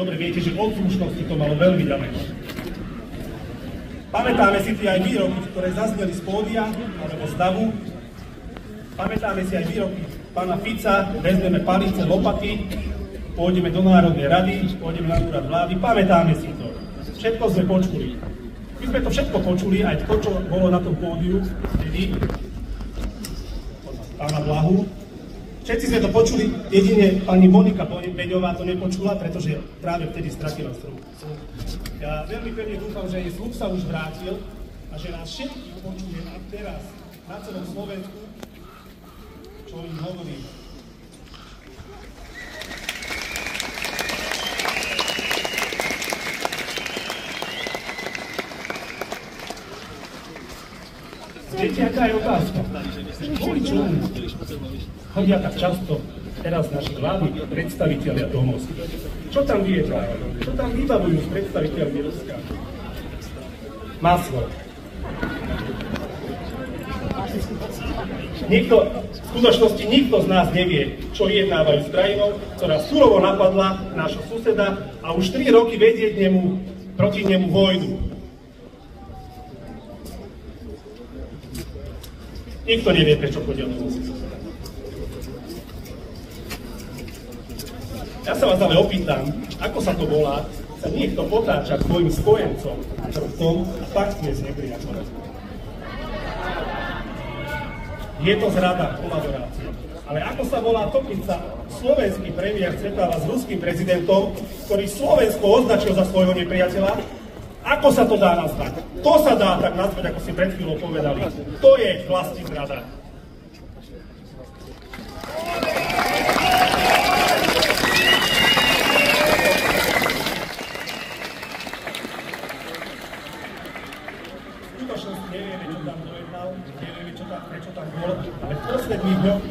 Dobre, viete, že od slušnosti to malo veľmi ďaleko. Pamätáme si tie aj výroky, ktoré zazneli z pódia alebo z davu. Pamätáme si aj výroky pána Fica, vezmeme palice, lopaty, pôjdeme do Národnej rady, pôjdeme na úrad vlády. Pamätáme si to. Všetko sme počuli. My sme to všetko počuli, aj to, čo bolo na tom pódiu, vtedy, pána Blahu. Všetci sme to počuli, jedine pani Monika Beňová to nepočula, pretože práve vtedy stratila sluch. Ja veľmi pevne dúfam, že jej sluch sa už vrátil a že nás všetkých počuje aj teraz na celom Slovensku, čo im hovorím. Viete, aká je otázka? Kvôli čomu chodia tak často teraz naši vládni predstavitelia do Moskvy? Čo tam vyjednávajú? Čo tam vybavujú s predstaviteľmi Ruska? Maslo. V skutočnosti nikto z nás nevie, čo vyjednávajú s krajinou, ktorá surovo napadla nášho suseda a už 3 roky vedie proti nemu vojnu. Nikto nevie, prečo chodia do Moskvy. Ja sa vás ale opýtam, ako sa to volá, sa niekto potáča k svojim spojencom chrbtom a paktuje s nepriateľom. Je to zrada, kolaborácia. Ale ako sa volá to, keď sa slovenský premiér stretáva s ruským prezidentom, ktorý Slovensko označil za svojho nepriateľa? Ako sa to dá nazvať? To sa dá tak nazvať, ako si pred chvíľou povedali. To je vlastne zrada. Nevieme, čo tam dojednal, nevieme, prečo tam bol, ale v posledných dňoch...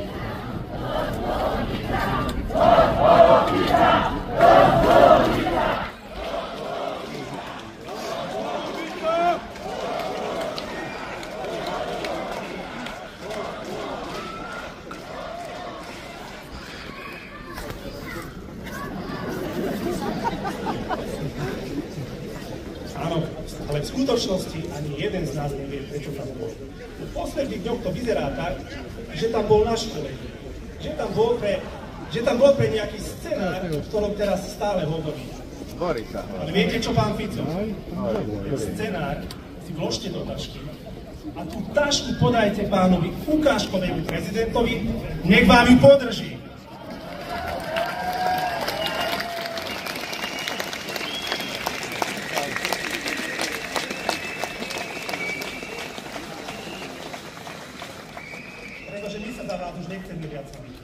Áno, ale v skutočnosti ani jeden z nás nevie, prečo tam bol. V posledných dňoch to vyzerá tak, že tam bol náš kolega. Že tam bol pre nejaký scenár, o ktorom teraz stále hovorí. Ale viete čo, pán Fico? Scenár si vložte do tašky a tú tašku podajte pánovi ukážkovému prezidentovi, nech vám ju podrží. Pretože my sa za vás už nechceme viac hambiť.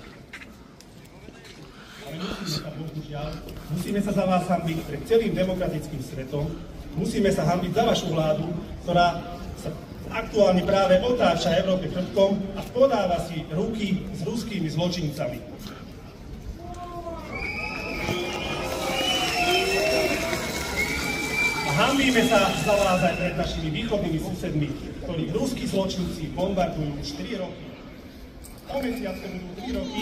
Ale musíme sa za vás hambiť pred celým demokratickým svetom, musíme sa hambiť za vašu vládu, ktorá sa aktuálne práve otáča Európe chrbtom a podáva si ruky s ruskými zločincami. A hambíme sa za vás aj pred našimi východnými susedmi, ktorí ruskí zločinci bombardujú už 3 roky. Po mesiac to budú 3 roky.